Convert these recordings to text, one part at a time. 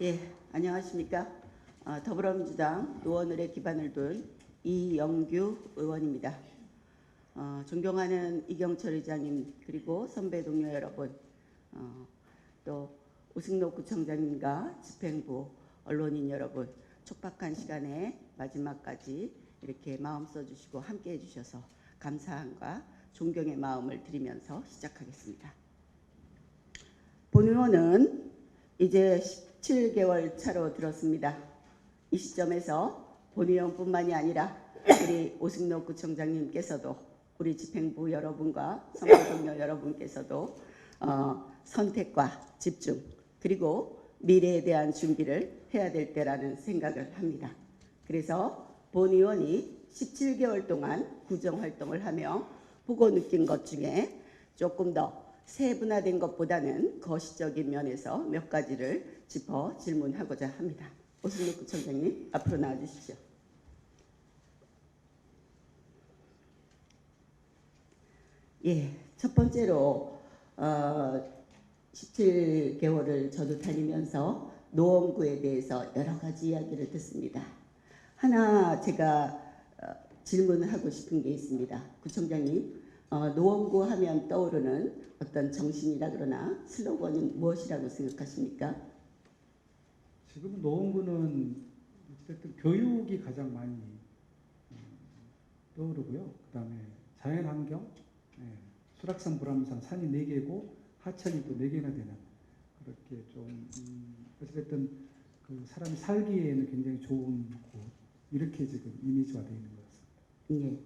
예, 안녕하십니까. 더불어민주당 노원을의 기반을 둔 이영규 의원입니다. 존경하는 이경철 의장님, 그리고 선배 동료 여러분, 또 오승록 구청장님과 집행부 언론인 여러분, 촉박한 시간에 마지막까지 이렇게 마음 써주시고 함께 해주셔서 감사함과 존경의 마음을 드리면서 시작하겠습니다. 본 의원은 이제 17개월 차로 들었습니다. 이 시점에서 본 의원뿐만이 아니라 우리 오승록 구청장님께서도 우리 집행부 여러분과 선배 동료 여러분께서도 선택과 집중 그리고 미래에 대한 준비를 해야 될 때라는 생각을 합니다. 그래서 본 의원이 17개월 동안 구정활동을 하며 보고 느낀 것 중에 조금 더 세분화된 것보다는 거시적인 면에서 몇 가지를 짚어 질문하고자 합니다. 오승록 구청장님 앞으로 나와주십시오. 예, 첫 번째로 17개월을 저도 다니면서 노원구에 대해서 여러 가지 이야기를 듣습니다. 하나 제가 질문하고 싶은 게 있습니다. 구청장님, 노원구 하면 떠오르는 어떤 정신이라 그러나 슬로건은 무엇이라고 생각하십니까? 지금 노원구는 어쨌든 교육이 가장 많이 떠오르고요. 그 다음에 자연환경, 수락산, 불암산, 산이 4개고 하천이 또 4개나 되는 그렇게 좀 어쨌든 그 사람이 살기에는 굉장히 좋은 곳, 이렇게 지금 이미지화 되어 있는 것 같습니다. 예.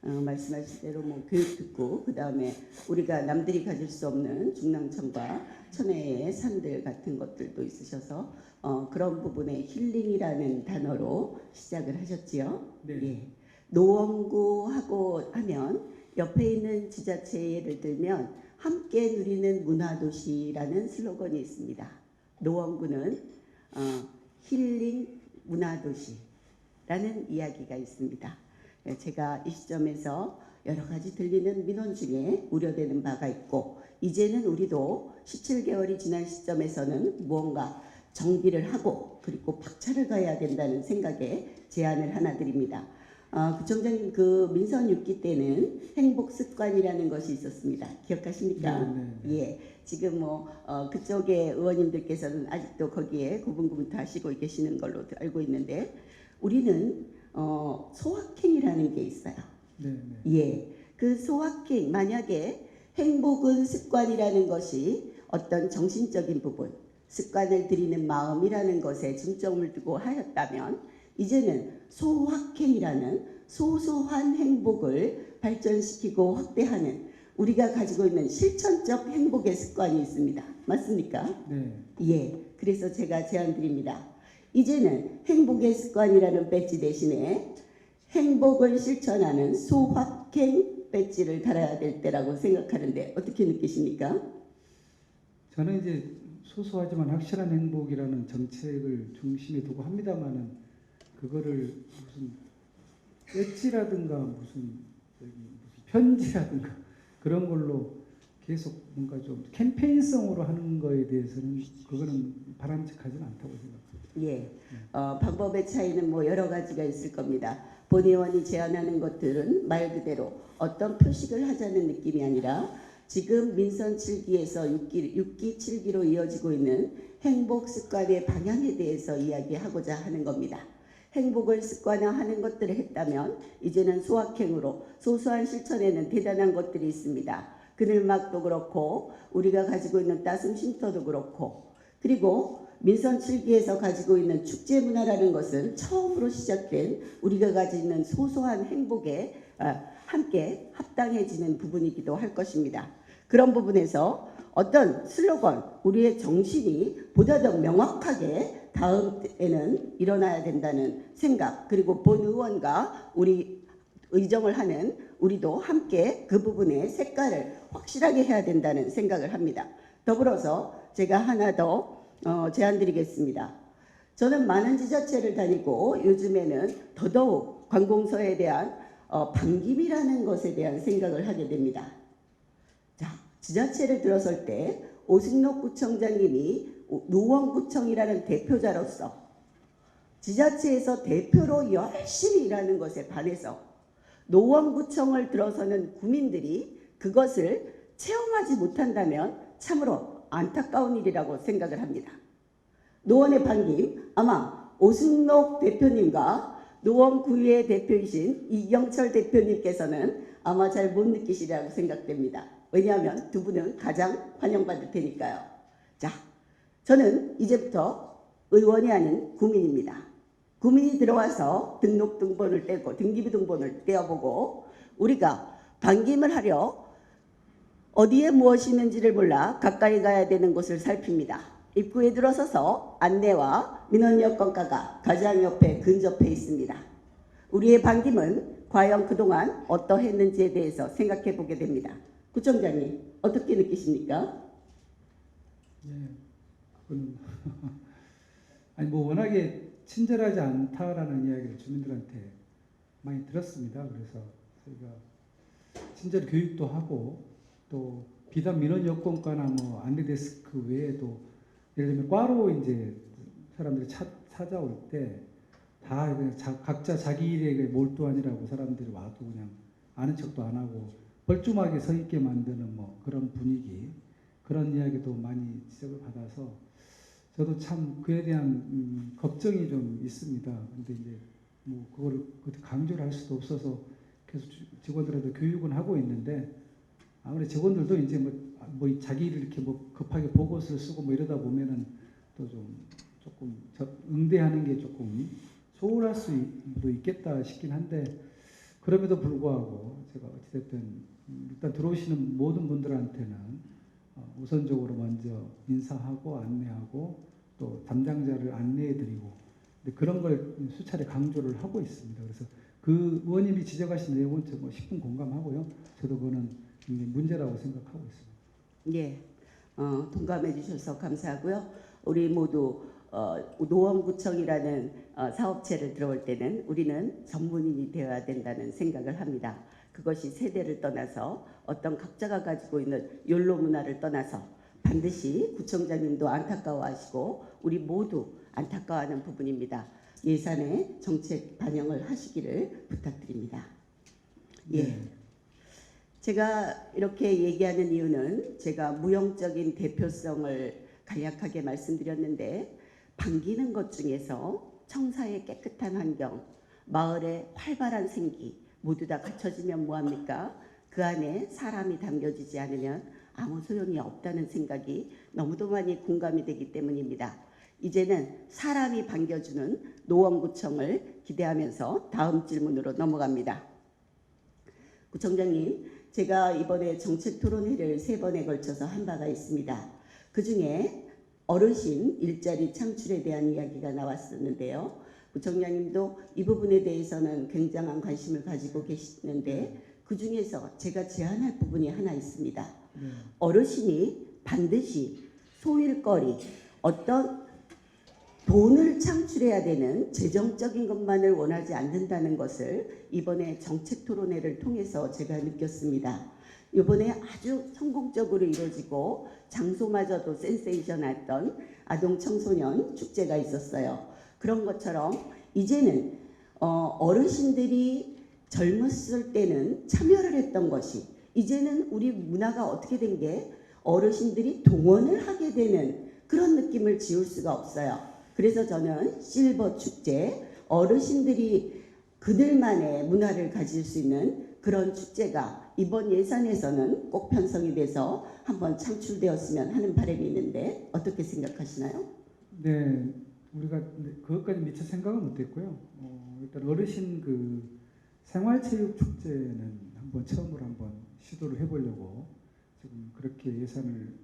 말씀하신 대로 뭐 교육 듣고 그 다음에 우리가 남들이 가질 수 없는 중랑천과 천혜의 산들 같은 것들도 있으셔서 그런 부분에 힐링이라는 단어로 시작을 하셨지요. 네. 예. 노원구하고 하면 옆에 있는 지자체 예를 들면 함께 누리는 문화도시라는 슬로건이 있습니다. 노원구는 힐링 문화도시라는 이야기가 있습니다. 제가 이 시점에서 여러 가지 들리는 민원 중에 우려되는 바가 있고 이제는 우리도 17개월이 지난 시점에서는 무언가 정비를 하고 그리고 박차를 가야 된다는 생각에 제안을 하나 드립니다. 구청장님, 그 민선 6기 때는 행복 습관이라는 것이 있었습니다. 기억하십니까? 네. 예. 지금 그쪽의 의원님들께서는 아직도 거기에 고분고분하시고 계시는 걸로 알고 있는데 우리는 소확행이라는 게 있어요. 네. 예, 그 소확행, 만약에 행복은 습관이라는 것이 어떤 정신적인 부분, 습관을 들이는 마음이라는 것에 중점을 두고 하였다면 이제는 소확행이라는 소소한 행복을 발전시키고 확대하는 우리가 가지고 있는 실천적 행복의 습관이 있습니다. 맞습니까? 네. 예, 그래서 제가 제안 드립니다. 이제는 행복의 습관이라는 배지 대신에 행복을 실천하는 소확행 배지를 달아야 될 때라고 생각하는데 어떻게 느끼십니까? 저는 이제 소소하지만 확실한 행복이라는 정책을 중심에 두고 합니다만은 그거를 무슨 배지라든가 무슨 편지라든가 그런 걸로 계속 뭔가 좀 캠페인성으로 하는 거에 대해서는 그거는 바람직하지는 않다고 생각합니다. 예, 방법의 차이는 뭐 여러 가지가 있을 겁니다. 본 의원이 제안하는 것들은 말 그대로 어떤 표식을 하자는 느낌이 아니라 지금 민선 7기에서 6기 7기로 이어지고 있는 행복 습관의 방향에 대해서 이야기하고자 하는 겁니다. 행복을 습관화하는 것들을 했다면 이제는 소확행으로 소소한 실천에는 대단한 것들이 있습니다. 그늘막도 그렇고 우리가 가지고 있는 따순 쉼터도 그렇고 그리고 민선 7기에서 가지고 있는 축제 문화라는 것은 처음으로 시작된 우리가 가지고 있는 소소한 행복에 함께 합당해지는 부분이기도 할 것입니다. 그런 부분에서 어떤 슬로건, 우리의 정신이 보다 더 명확하게 다음 때에는 일어나야 된다는 생각, 그리고 본 의원과 우리 의정을 하는 우리도 함께 그 부분의 색깔을 확실하게 해야 된다는 생각을 합니다. 더불어서 제가 하나 더 제안 드리겠습니다. 저는 많은 지자체를 다니고 요즘에는 더더욱 관공서에 대한 반김이라는 것에 대한 생각을 하게 됩니다. 자, 지자체를 들어설 때 오승록 구청장님이 노원구청이라는 대표자로서 지자체에서 대표로 열심히 일하는 것에 반해서 노원구청을 들어서는 구민들이 그것을 체험하지 못한다면 참으로 안타까운 일이라고 생각을 합니다. 노원의 반김, 아마 오승록 대표님과 노원구의 대표이신 이경철 대표님께서는 아마 잘 못 느끼시리라고 생각됩니다. 왜냐하면 두 분은 가장 환영받을 테니까요. 자, 저는 이제부터 의원이 아닌 구민입니다. 구민이 들어와서 등록등본을 떼고 등기부등본을 떼어보고 우리가 반김을 하려 어디에 무엇이 있는지를 몰라 가까이 가야 되는 곳을 살핍니다. 입구에 들어서서 안내와 민원 여건가가 가장 옆에 근접해 있습니다. 우리의 반김은 과연 그동안 어떠했는지에 대해서 생각해 보게 됩니다. 구청장님 어떻게 느끼십니까? 예, 그건 아니 뭐 워낙에 친절하지 않다라는 이야기를 주민들한테 많이 들었습니다. 그래서 저희가 친절 교육도 하고 또 비단 민원 여건과나 뭐 안내 데스크 외에도 예를 들면 과로 이제 사람들이 찾아올 때 다 각자 자기 일에 몰두하느라고 사람들이 와도 그냥 아는 척도 안 하고 뻘쭘하게 서 있게 만드는 뭐 그런 분위기, 그런 이야기도 많이 지적을 받아서 저도 참 그에 대한 걱정이 좀 있습니다. 근데 이제 뭐 그거를 강조를 할 수도 없어서 계속 직원들한테 교육은 하고 있는데 아무래도 직원들도 이제 뭐 자기 일을 이렇게 뭐 급하게 보고서를 쓰고 뭐 이러다 보면은 또 좀 조금 응대하는 게 조금 소홀할 수도 있겠다 싶긴 한데 그럼에도 불구하고 제가 어찌됐든 일단 들어오시는 모든 분들한테는 우선적으로 먼저 인사하고 안내하고 또 담당자를 안내해드리고 그런 걸 수차례 강조를 하고 있습니다. 그래서 그 의원님이 지적하신 내용은 뭐 10분 공감하고요. 저도 그거는 문제라고 생각하고 있습니다. 예, 동감해 주셔서 감사하고요. 우리 모두 노원구청이라는 사업체를 들어올 때는 우리는 전문인이 되어야 된다는 생각을 합니다. 그것이 세대를 떠나서 어떤 각자가 가지고 있는 욜로 문화를 떠나서 반드시 구청장님도 안타까워하시고 우리 모두 안타까워하는 부분입니다. 예산에 정책 반영을 하시기를 부탁드립니다. 예. 네. 제가 이렇게 얘기하는 이유는 제가 무형적인 대표성을 간략하게 말씀드렸는데 반기는 것 중에서 청사의 깨끗한 환경, 마을의 활발한 생기 모두 다 갖춰지면 뭐합니까? 그 안에 사람이 담겨지지 않으면 아무 소용이 없다는 생각이 너무도 많이 공감이 되기 때문입니다. 이제는 사람이 반겨주는 노원구청을 기대하면서 다음 질문으로 넘어갑니다. 구청장님, 제가 이번에 정책토론회를 3번에 걸쳐서 한 바가 있습니다. 그 중에 어르신 일자리 창출에 대한 이야기가 나왔었는데요. 구청장님도 이 부분에 대해서는 굉장한 관심을 가지고 계시는데 그 중에서 제가 제안할 부분이 하나 있습니다. 어르신이 반드시 소일거리, 어떤 돈을 창출해야 되는 재정적인 것만을 원하지 않는다는 것을 이번에 정책토론회를 통해서 제가 느꼈습니다. 이번에 아주 성공적으로 이루어지고 장소마저도 센세이션했던 아동 청소년 축제가 있었어요. 그런 것처럼 이제는 어르신들이 젊었을 때는 참여를 했던 것이 이제는 우리 문화가 어떻게 된 게 어르신들이 동원을 하게 되는 그런 느낌을 지울 수가 없어요. 그래서 저는 실버 축제, 어르신들이 그들만의 문화를 가질 수 있는 그런 축제가 이번 예산에서는 꼭 편성이 돼서 한번 창출되었으면 하는 바람이 있는데 어떻게 생각하시나요? 네, 우리가 그것까지 미처 생각은 못했고요. 일단 어르신 그 생활체육 축제는 처음으로 한번 시도를 해보려고 지금 그렇게 예산을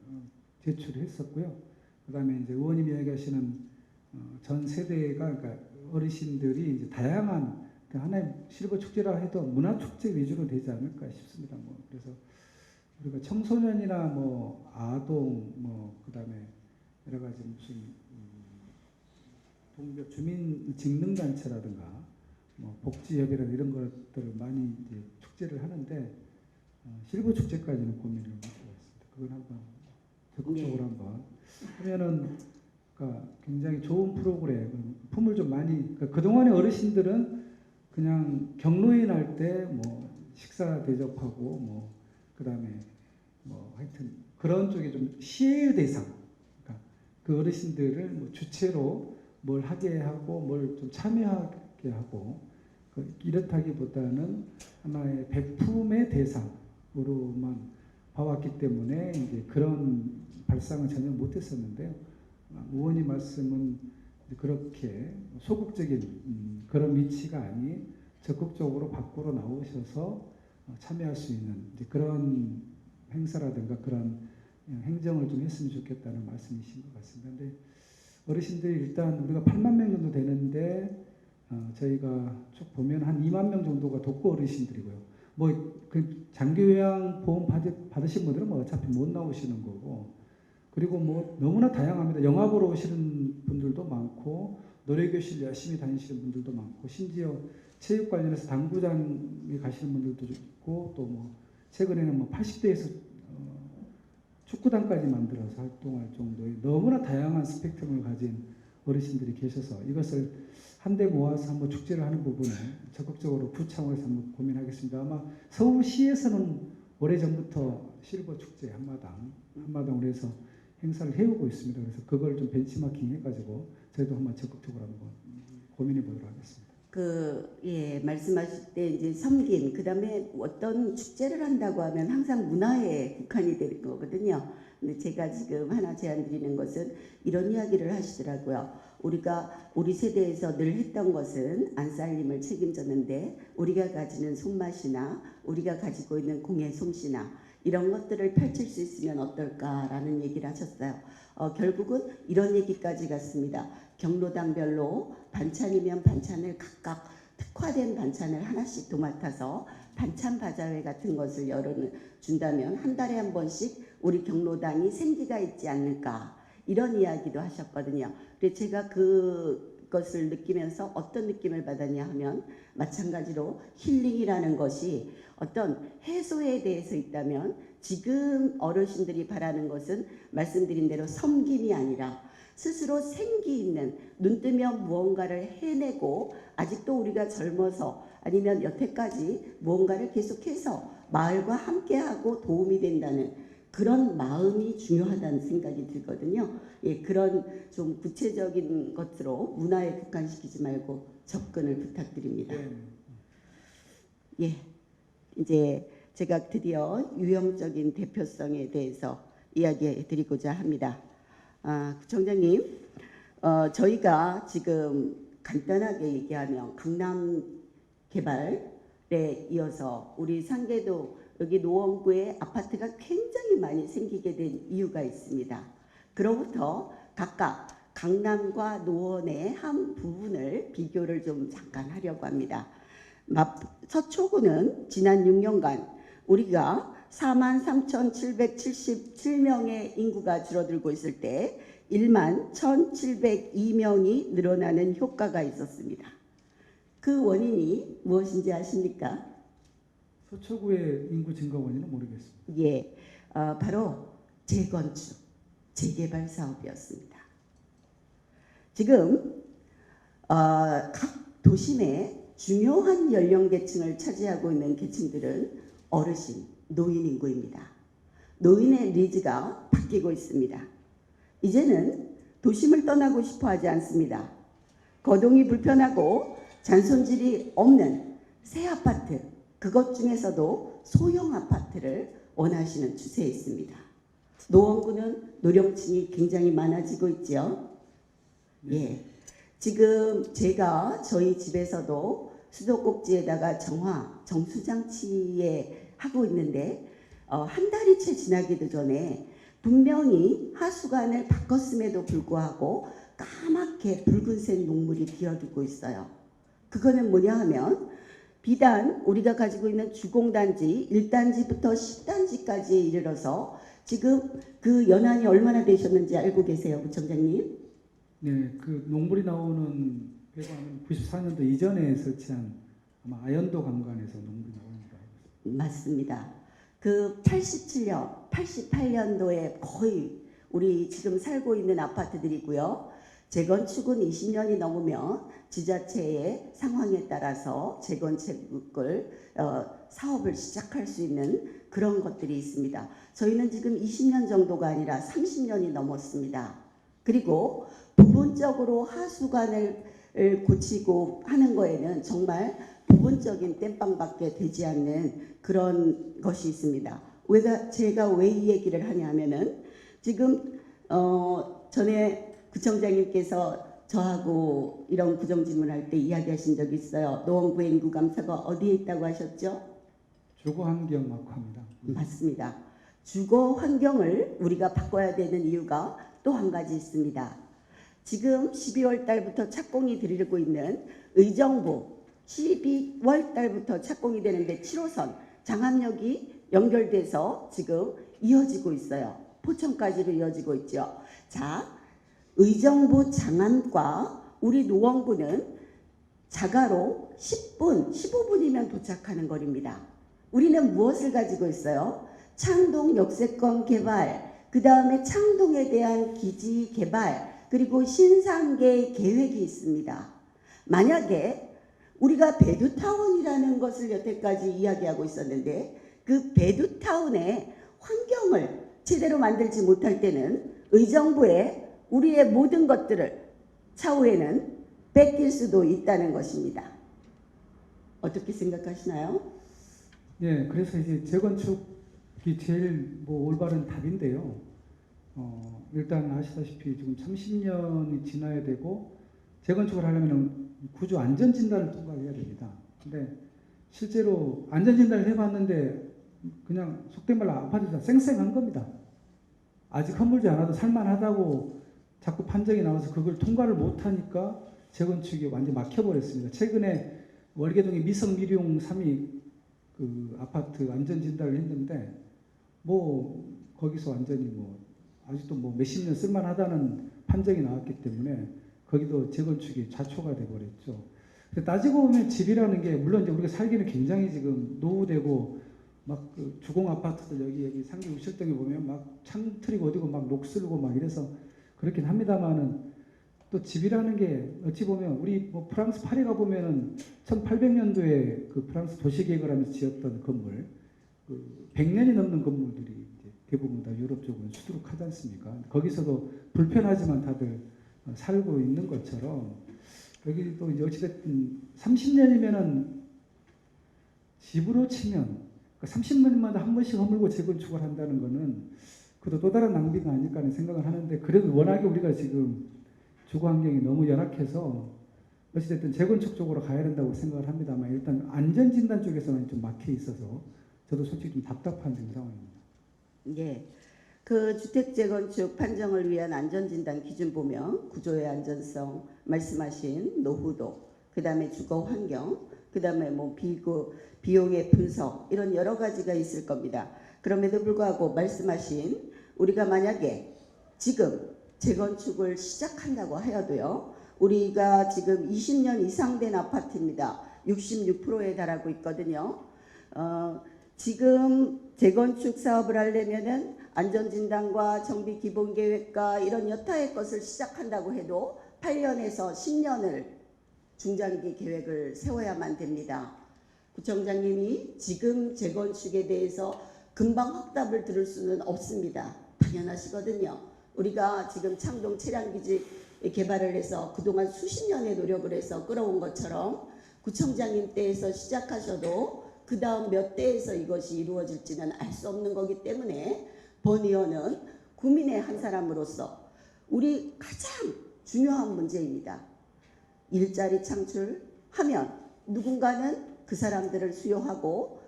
제출했었고요. 그다음에 이제 의원님이 이야기하시는 전 세대가 그러니까 어르신들이 이제 다양한 하나의 실버 축제라 해도 문화 축제 위주로 되지 않을까 싶습니다. 그래서 우리가 청소년이나 뭐 아동 뭐 그다음에 여러 가지 무슨 동료 주민 직능 단체라든가 뭐 복지협의라 이런 것들을 많이 이제 축제를 하는데 실버 축제까지는 고민을 못해봤습니다. 그건 한번 적극적으로 한번 하면은 그러니까 굉장히 좋은 프로그램, 품을 좀 많이, 그러니까 그동안의 어르신들은 그냥 경로인 할 때 뭐 식사 대접하고 뭐 그다음에 뭐 하여튼 그런 쪽에 좀 시혜의 대상, 그러니까 그 어르신들을 뭐 주체로 뭘 하게 하고 뭘 좀 참여하게 하고 이렇다기보다는 하나의 백품의 대상으로만 봐왔기 때문에 이제 그런 발상은 전혀 못했었는데요. 의원님 말씀은 그렇게 소극적인 그런 위치가 아닌 적극적으로 밖으로 나오셔서 참여할 수 있는 이제 그런 행사라든가 그런 행정을 좀 했으면 좋겠다는 말씀이신 것 같습니다. 근데 어르신들이 일단 우리가 8만 명 정도 되는데 저희가 쭉 보면 한 2만 명 정도가 독거 어르신들이고요. 뭐 그 장기요양 보험 받으신 분들은 뭐 어차피 못 나오시는 거고, 그리고 뭐 너무나 다양합니다. 영화 보러 오시는 분들도 많고 노래교실 열심히 다니시는 분들도 많고 심지어 체육 관련해서 당구장에 가시는 분들도 있고 또 뭐 최근에는 뭐 80대에서 축구단까지 만들어서 활동할 정도의 너무나 다양한 스펙트럼을 가진 어르신들이 계셔서 이것을 한데 모아서 한번 축제를 하는 부분을 적극적으로 구창원에서 한번 고민하겠습니다. 아마 서울시에서는 오래전부터 실버 축제 한마당으로 해서 행사를 해오고 있습니다. 그래서 그걸 좀 벤치마킹 해가지고 저희도 한번 적극적으로 한번 고민해 보도록 하겠습니다. 말씀하실 때 이제 섬김, 그 다음에 어떤 축제를 한다고 하면 항상 문화에 국한이 되는 거거든요. 근데 제가 지금 하나 제안 드리는 것은 이런 이야기를 하시더라고요. 우리 세대에서 늘 했던 것은 안살림을 책임졌는데 우리가 가지는 손맛이나 우리가 가지고 있는 공예 솜씨나 이런 것들을 펼칠 수 있으면 어떨까라는 얘기를 하셨어요. 결국은 이런 얘기까지 갔습니다. 경로당별로 반찬이면 반찬을 각각 특화된 반찬을 하나씩 도맡아서 반찬 바자회 같은 것을 열어준다면 한 달에 한 번씩 우리 경로당이 생기가 있지 않을까, 이런 이야기도 하셨거든요. 그래서 제가 그것을 느끼면서 어떤 느낌을 받았냐 하면 마찬가지로 힐링이라는 것이 어떤 해소에 대해서 있다면 지금 어르신들이 바라는 것은 말씀드린 대로 섬김이 아니라 스스로 생기 있는, 눈 뜨면 무언가를 해내고 아직도 우리가 젊어서 아니면 여태까지 무언가를 계속해서 마을과 함께하고 도움이 된다는 그런 마음이 중요하다는 생각이 들거든요. 그런 좀 구체적인 것으로 문화에 국한시키지 말고 접근을 부탁드립니다. 이제 제가 드디어 유형적인 대표성에 대해서 이야기해 드리고자 합니다. 구청장님, 저희가 지금 간단하게 얘기하면 강남 개발에 이어서 우리 상계도 여기 노원구에 아파트가 굉장히 많이 생기게 된 이유가 있습니다. 그로부터 각각 강남과 노원의 한 부분을 비교를 좀 잠깐 하려고 합니다. 서초구는 지난 6년간 우리가 43,777명의 인구가 줄어들고 있을 때 11,702명이 늘어나는 효과가 있었습니다. 그 원인이 무엇인지 아십니까? 서초구의 인구 증가 원인은 모르겠습니다. 바로 재건축, 재개발 사업이었습니다. 지금 각 도심의 중요한 연령계층을 차지하고 있는 계층들은 어르신, 노인 인구입니다. 노인의 니즈가 바뀌고 있습니다. 이제는 도심을 떠나고 싶어 하지 않습니다. 거동이 불편하고 잔손질이 없는 새 아파트, 그것 중에서도 소형 아파트를 원하시는 추세에 있습니다. 노원구는 노령층이 굉장히 많아지고 있죠. 지금 제가 저희 집에서도 수도꼭지에다가 정수장치에 하고 있는데 한 달이 채 지나기도 전에 분명히 하수관을 바꿨음에도 불구하고 까맣게 붉은색 녹물이 기어들고 있어요. 그거는 뭐냐 하면 비단 우리가 가지고 있는 주공단지 1단지부터 10단지까지에 이르러서 지금 그 연한이 얼마나 되셨는지 알고 계세요, 구청장님? 네, 그 녹물이 나오는 배관은 94년도 이전에 설치한 아마 아현도 관관에서 녹물이 나옵니다. 맞습니다. 그 87년, 88년도에 거의 우리 지금 살고 있는 아파트들이고요. 재건축은 20년이 넘으면 지자체의 상황에 따라서 재건축을 사업을 시작할 수 있는 그런 것들이 있습니다. 저희는 지금 20년 정도가 아니라 30년이 넘었습니다. 그리고 부분적으로 하수관을 고치고 하는 거에는 정말 부분적인 땜빵밖에 되지 않는 그런 것이 있습니다. 제가 왜 이 얘기를 하냐면은 지금 전에 구청장님께서 저하고 이런 구정질문할 때 이야기하신 적이 있어요. 노원구의 인구 감소가 어디에 있다고 하셨죠? 주거환경이라고 합니다. 맞습니다. 주거 환경을 우리가 바꿔야 되는 이유가 또 한 가지 있습니다. 지금 12월 달부터 착공이 들이고 있는 의정부 12월 달부터 착공이 되는데 7호선 장암역이 연결돼서 지금 이어지고 있어요. 포천까지로 이어지고 있죠. 자, 의정부 장암과 우리 노원구는 자가로 10분, 15분이면 도착하는 거리입니다. 우리는 무엇을 가지고 있어요? 창동 역세권 개발, 그 다음에 창동에 대한 기지 개발, 그리고 신상계 계획이 있습니다. 만약에 우리가 배두타운이라는 것을 여태까지 이야기하고 있었는데 그 배두타운의 환경을 제대로 만들지 못할 때는 의정부에 우리의 모든 것들을 차후에는 뺏길 수도 있다는 것입니다. 어떻게 생각하시나요? 예, 그래서 이제 재건축이 제일 올바른 답인데요. 일단 아시다시피 지금 30년이 지나야 되고 재건축을 하려면 구조 안전진단을 통과해야 됩니다. 근데 실제로 안전진단을 해봤는데 그냥 속된 말로 아파트가 쌩쌩한 겁니다. 아직 허물지 않아도 살만하다고 자꾸 판정이 나와서 그걸 통과를 못하니까 재건축이 완전히 막혀버렸습니다. 최근에 월계동의 미성미룡 3위 그 아파트 안전진단을 했는데 거기서 완전히 아직도 몇십 년 쓸만하다는 판정이 나왔기 때문에 거기도 재건축이 좌초가 돼버렸죠. 따지고 보면 집이라는 게 물론 이제 우리가 살기는 굉장히 지금 노후되고 그 주공 아파트들 여기 상계 우실동에 보면 창 트리고 어디고 녹슬고 이래서 그렇긴 합니다만은 또 집이라는 게 어찌 보면 우리 프랑스 파리 가 보면은 1800년도에 그 프랑스 도시계획을 하면서 지었던 건물, 100년이 넘는 건물들이 이제 대부분 다 유럽 쪽은 수두룩하지 않습니까? 거기서도 불편하지만 다들 살고 있는 것처럼 여기도 이제 어찌됐든 30년이면은 집으로 치면 30년마다 한 번씩 허물고 재건축을 한다는 거는 그것도 또 다른 낭비가 아닐까 하는 생각을 하는데 그래도 워낙에 우리가 지금 주거 환경이 너무 열악해서 어찌됐든 재건축 쪽으로 가야 된다고 생각을 합니다만 일단 안전진단 쪽에서는 좀 막혀 있어서 저도 솔직히 좀 답답한 상황입니다. 예. 그 주택 재건축 판정을 위한 안전진단 기준 보면 구조의 안전성, 말씀하신 노후도, 그 다음에 주거 환경, 그 다음에 비용의 분석 이런 여러 가지가 있을 겁니다. 그럼에도 불구하고 말씀하신 우리가 만약에 지금 재건축을 시작한다고 하여도요. 우리가 지금 20년 이상 된 아파트입니다. 66%에 달하고 있거든요. 지금 재건축 사업을 하려면은 안전진단과 정비기본계획과 이런 여타의 것을 시작한다고 해도 8년에서 10년을 중장기 계획을 세워야만 됩니다. 구청장님이 지금 재건축에 대해서 금방 확답을 들을 수는 없습니다. 당연하시거든요. 우리가 지금 창동 차량기지 개발을 해서 그동안 수십 년의 노력을 해서 끌어온 것처럼 구청장님 때에서 시작하셔도 그 다음 몇 대에서 이것이 이루어질지는 알 수 없는 거기 때문에 본 의원은 국민의 한 사람으로서 우리 가장 중요한 문제입니다. 일자리 창출하면 누군가는 그 사람들을 수요하고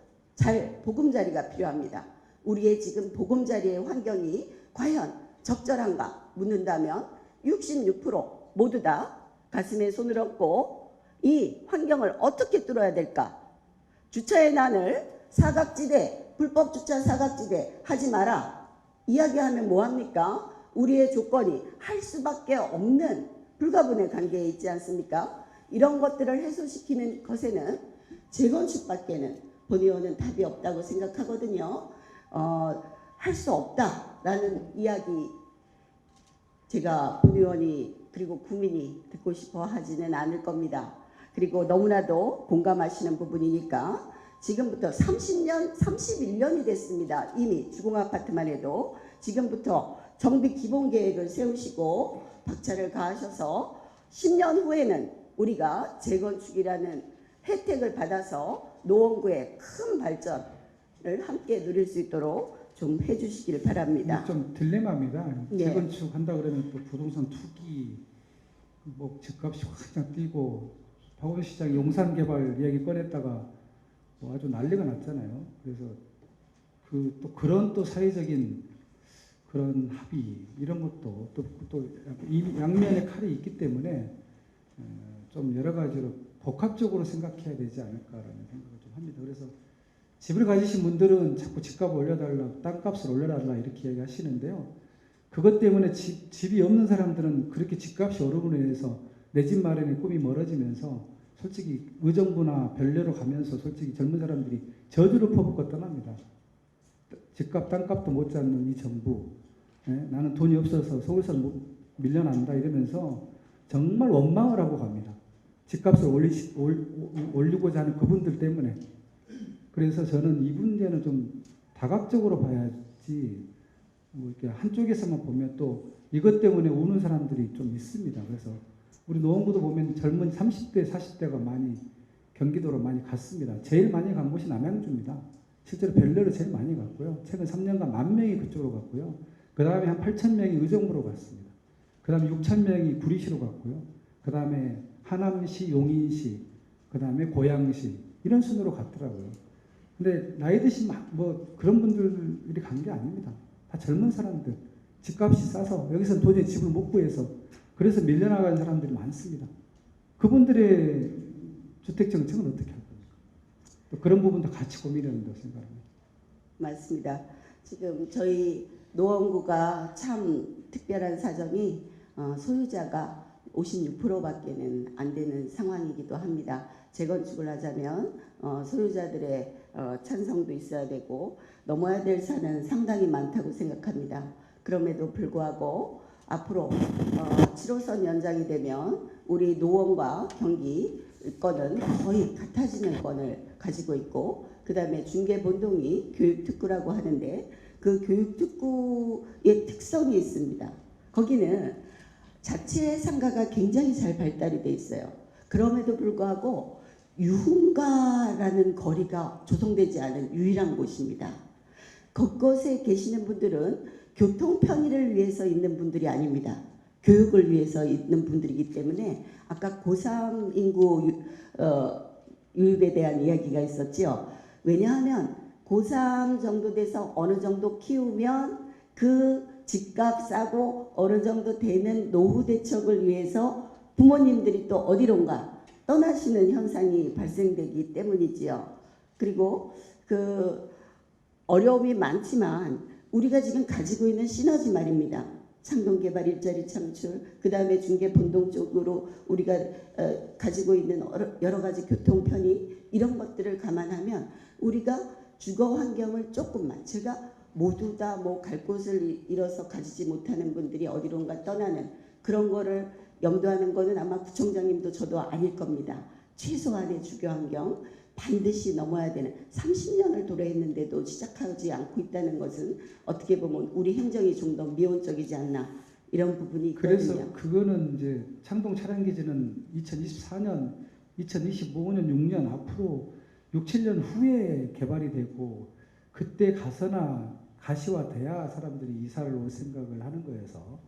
보금자리가 필요합니다. 우리의 지금 보금자리의 환경이 과연 적절한가 묻는다면 66% 모두 다 가슴에 손을 얹고 이 환경을 어떻게 뚫어야 될까? 주차의 난을 사각지대, 불법 주차 사각지대 하지 마라. 이야기하면 뭐합니까? 우리의 조건이 할 수밖에 없는 불가분의 관계에 있지 않습니까? 이런 것들을 해소시키는 것에는 재건축밖에는 본 의원은 답이 없다고 생각하거든요. 할 수 없다라는 이야기 제가 본의원이 그리고 국민이 듣고 싶어 하지는 않을 겁니다. 그리고 너무나도 공감하시는 부분이니까 지금부터 30년, 31년이 됐습니다. 이미 주공아파트만 해도 지금부터 정비 기본 계획을 세우시고 박차를 가하셔서 10년 후에는 우리가 재건축이라는 혜택을 받아서 노원구의 큰 발전을 함께 누릴 수 있도록 좀 해주시길 바랍니다. 좀 딜레마입니다. 예. 재건축 한다 그러면 또 부동산 투기, 뭐 집값이 확 뛰고 박원시장 용산 개발 이야기 꺼냈다가 뭐 아주 난리가 났잖아요. 그래서 또 그런 또 사회적인 그런 합의 이런 것도 또 양면의 칼이 있기 때문에 좀 여러 가지로 복합적으로 생각해야 되지 않을까라는 생각을 좀 합니다. 그래서 집을 가지신 분들은 자꾸 집값을 올려달라, 땅값을 올려달라 이렇게 이야기하시는데요. 그것 때문에 집이 없는 사람들은 그렇게 집값이 오름으로 인해서 내 집 마련의 꿈이 멀어지면서 솔직히 의정부나 별내로 가면서 솔직히 젊은 사람들이 저주를 퍼붓고 떠납니다. 집값, 땅값도 못 잡는 이 정부, 나는 돈이 없어서 서울서 밀려난다 이러면서 정말 원망을 하고 갑니다. 집값을 올리고자 하는 그분들 때문에. 그래서 저는 이 문제는 좀 다각적으로 봐야지 뭐 이렇게 한쪽에서만 보면 또 이것 때문에 우는 사람들이 좀 있습니다. 그래서 우리 노원구도 보면 젊은 30대, 40대가 많이 경기도로 많이 갔습니다. 제일 많이 간 곳이 남양주입니다. 실제로 별내로 제일 많이 갔고요. 최근 3년간 10,000명이 그쪽으로 갔고요. 그 다음에 한 8,000명이 의정부로 갔습니다. 그 다음에 6,000명이 구리시로 갔고요. 그 다음에 하남시, 용인시, 그 다음에 고양시 이런 순으로 갔더라고요. 근데 나이 드신 뭐 그런 분들이 간 게 아닙니다. 다 젊은 사람들, 집값이 싸서 여기서 도저히 집을 못 구해서 그래서 밀려나간 사람들이 많습니다. 그분들의 주택 정책은 어떻게 할 겁니까? 또 그런 부분도 같이 고민해야 된다고 생각합니다. 맞습니다. 지금 저희 노원구가 참 특별한 사정이 소유자가 56%밖에는 안 되는 상황이기도 합니다. 재건축을 하자면 소유자들의 찬성도 있어야 되고 넘어야 될 산은 상당히 많다고 생각합니다. 그럼에도 불구하고 앞으로 7호선 연장이 되면 우리 노원과 경기권은 거의 같아지는 권을 가지고 있고 그 다음에 중계본동이 교육특구라고 하는데 그 교육특구의 특성이 있습니다. 거기는 자체 상가가 굉장히 잘 발달이 돼 있어요. 그럼에도 불구하고 유흥가라는 거리가 조성되지 않은 유일한 곳입니다. 그곳에 계시는 분들은 교통 편의를 위해서 있는 분들이 아닙니다. 교육을 위해서 있는 분들이기 때문에 아까 고3 인구 유입에 대한 이야기가 있었죠. 왜냐하면 고3 정도 돼서 어느 정도 키우면 그 집값 싸고 어느 정도 되는 노후 대책을 위해서 부모님들이 또 어디론가 떠나시는 현상이 발생되기 때문이지요. 그리고 그 어려움이 많지만 우리가 지금 가지고 있는 시너지 말입니다. 창동개발, 일자리 창출, 그 다음에 중계본동 쪽으로 우리가 가지고 있는 여러 가지 교통 편의 이런 것들을 감안하면 우리가 주거 환경을 조금만 제가 모두 다 뭐 갈 곳을 잃어서 가지지 못하는 분들이 어디론가 떠나는 그런 거를 염두하는 거는 아마 구청장님도 저도 아닐 겁니다. 최소한의 주거 환경 반드시 넘어야 되는 30년을 도래했는데도 시작하지 않고 있다는 것은 어떻게 보면 우리 행정이 좀 더 미온적이지 않나 이런 부분이 있거든요. 그래서 그거는 이제 창동 차량기지는 2024년, 2025년, 6년 앞으로 6, 7년 후에 개발이 되고 그때 가서나 가시화돼야 사람들이 이사를 올 생각을 하는 거여서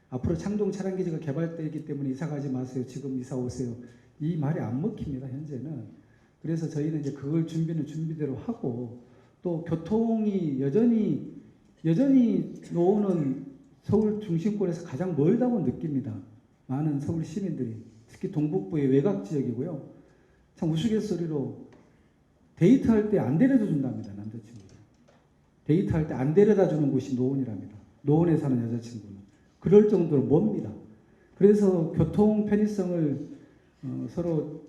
앞으로 창동 차량기지가 개발되기 때문에 이사 가지 마세요. 지금 이사 오세요. 이 말이 안 먹힙니다. 현재는. 그래서 저희는 이제 그걸 준비는 준비대로 하고 또 교통이 여전히 노원은 서울 중심권에서 가장 멀다고 느낍니다. 많은 서울 시민들이 특히 동북부의 외곽 지역이고요. 참 우스갯소리로 데이트할 때 안 데려다 준답니다. 남자친구들. 데이트할 때 안 데려다 주는 곳이 노원이랍니다. 노원에 사는 여자친구는. 그럴 정도로 멉니다. 그래서 교통 편의성을 서로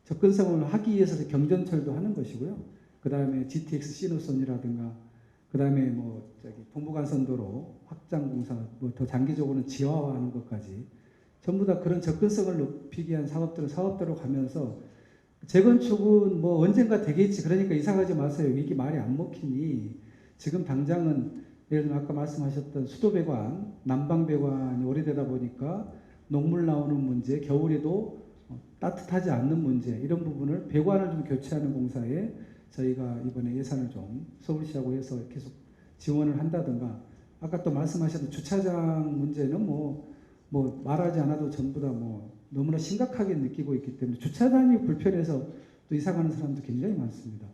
접근성을 하기 위해서 경전철도 하는 것이고요. 그 다음에 GTX 시노선이라든가 그 그다음에 뭐 저기 동부간선도로 확장 공사, 뭐 더 장기적으로는 지하화하는 것까지 전부 다 그런 접근성을 높이기 위한 사업들은 사업대로 가면서 재건축은 뭐 언젠가 되겠지. 그러니까 이사 가지 마세요. 이게 말이 안 먹히니 지금 당장은 예를 들면 아까 말씀하셨던 수도배관, 난방배관이 오래되다 보니까 녹물 나오는 문제, 겨울에도 따뜻하지 않는 문제 이런 부분을 배관을 좀 교체하는 공사에 저희가 이번에 예산을 좀 서울시하고 해서 계속 지원을 한다든가 아까 또 말씀하셨던 주차장 문제는 뭐 말하지 않아도 전부 다 뭐 너무나 심각하게 느끼고 있기 때문에 주차장이 불편해서 또 이사 가는 사람도 굉장히 많습니다.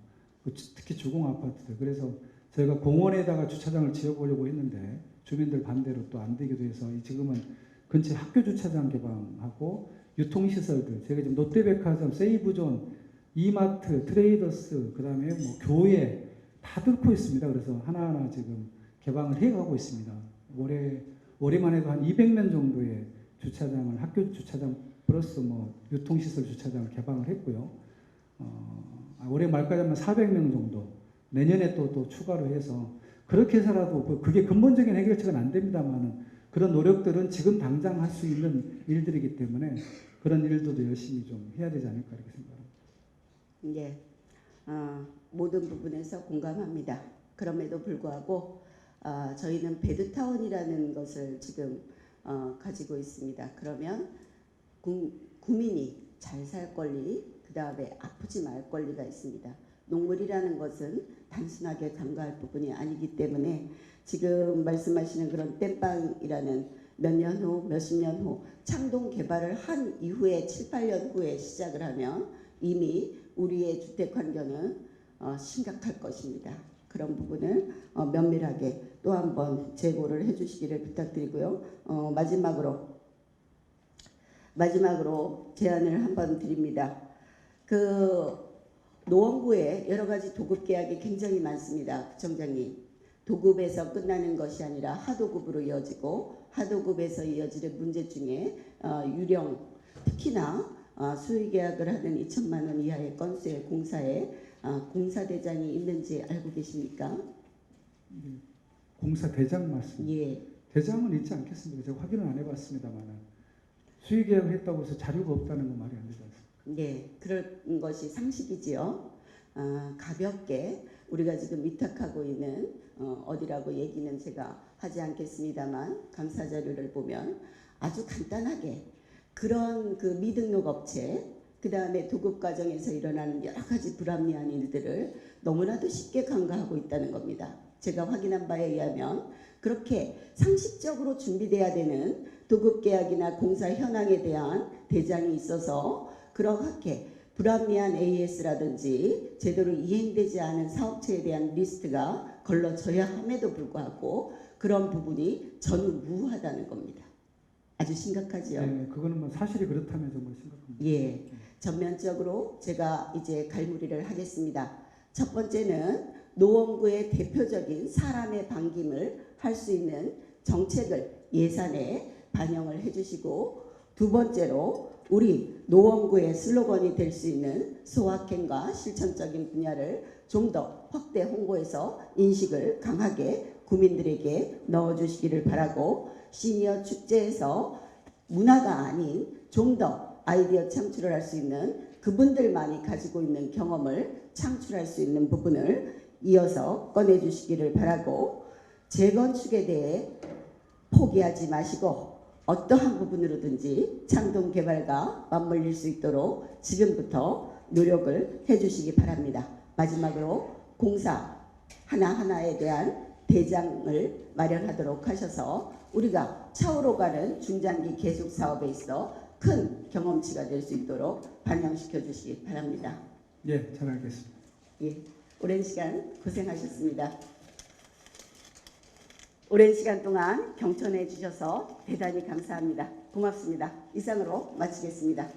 특히 주공 아파트들. 그래서 저희가 공원에다가 주차장을 지어보려고 했는데 주민들 반대로 또 안 되기도 해서 지금은 근처에 학교 주차장 개방하고 유통시설들 저희가 지금 롯데백화점, 세이브존, 이마트, 트레이더스 그다음에 뭐 교회 다 뚫고 있습니다. 그래서 하나하나 지금 개방을 해가고 있습니다. 올해만 해도 한 200명 정도의 주차장을 학교 주차장 플러스 뭐 유통시설 주차장을 개방을 했고요. 올해 말까지 하면 400명 정도 내년에 또 추가로 해서 그렇게 해서라도 그게 근본적인 해결책은 안 됩니다만은 그런 노력들은 지금 당장 할 수 있는 일들이기 때문에 그런 일들도 열심히 좀 해야 되지 않을까 이렇게 생각합니다. 예, 모든 부분에서 공감합니다. 그럼에도 불구하고 저희는 베드타운이라는 것을 지금 가지고 있습니다. 그러면 국민이 잘 살 권리, 그 다음에 아프지 말 권리가 있습니다. 녹물이라는 것은 단순하게 간과할 부분이 아니기 때문에 지금 말씀하시는 그런 땜빵이라는 몇 년 후, 몇십 년 후 창동 개발을 한 이후에 7, 8년 후에 시작을 하면 이미 우리의 주택 환경은 심각할 것입니다. 그런 부분을 면밀하게 또 한번 재고를 해주시기를 부탁드리고요. 마지막으로 제안을 한번 드립니다. 노원구에 여러 가지 도급 계약이 굉장히 많습니다. 구청장님. 도급에서 끝나는 것이 아니라 하도급으로 이어지고 하도급에서 이어지는 문제 중에 유령 특히나 수의 계약을 하는 2천만 원 이하의 건수의 공사에 공사대장이 있는지 알고 계십니까? 공사대장 말씀. 예. 대장은 있지 않겠습니까? 제가 확인은 안 해봤습니다만 수의 계약을 했다고 해서 자료가 없다는 건 말이 안 되지 않습니까? 네, 그런 것이 상식이지요. 가볍게 우리가 지금 위탁하고 있는 어디라고 얘기는 제가 하지 않겠습니다만 감사 자료를 보면 아주 간단하게 그런 그 미등록 업체 그 다음에 도급 과정에서 일어나는 여러 가지 불합리한 일들을 너무나도 쉽게 간과하고 있다는 겁니다. 제가 확인한 바에 의하면 그렇게 상식적으로 준비돼야 되는 도급 계약이나 공사 현황에 대한 대장이 있어서 그렇게 불합리한 AS라든지 제대로 이행되지 않은 사업체에 대한 리스트가 걸러져야 함에도 불구하고 그런 부분이 전무후하다는 겁니다. 아주 심각하지요. 네, 그거는 뭐 사실이 그렇다면 정말 심각합니다. 예, 전면적으로 제가 이제 갈무리를 하겠습니다. 첫 번째는 노원구의 대표적인 사람의 반김을 할 수 있는 정책을 예산에 반영을 해주시고 두 번째로 우리 노원구의 슬로건이 될 수 있는 소확행과 실천적인 분야를 좀 더 확대 홍보해서 인식을 강하게 국민들에게 넣어주시기를 바라고 시니어 축제에서 문화가 아닌 좀 더 아이디어 창출을 할 수 있는 그분들만이 가지고 있는 경험을 창출할 수 있는 부분을 이어서 꺼내주시기를 바라고 재건축에 대해 포기하지 마시고 어떠한 부분으로든지 창동 개발과 맞물릴 수 있도록 지금부터 노력을 해주시기 바랍니다. 마지막으로 공사 하나하나에 대한 대장을 마련하도록 하셔서 우리가 차오르가는 중장기 계속 사업에 있어 큰 경험치가 될 수 있도록 반영시켜 주시기 바랍니다. 예, 잘 알겠습니다. 예, 오랜 시간 고생하셨습니다. 오랜 시간 동안 경청해 주셔서 대단히 감사합니다. 고맙습니다. 이상으로 마치겠습니다.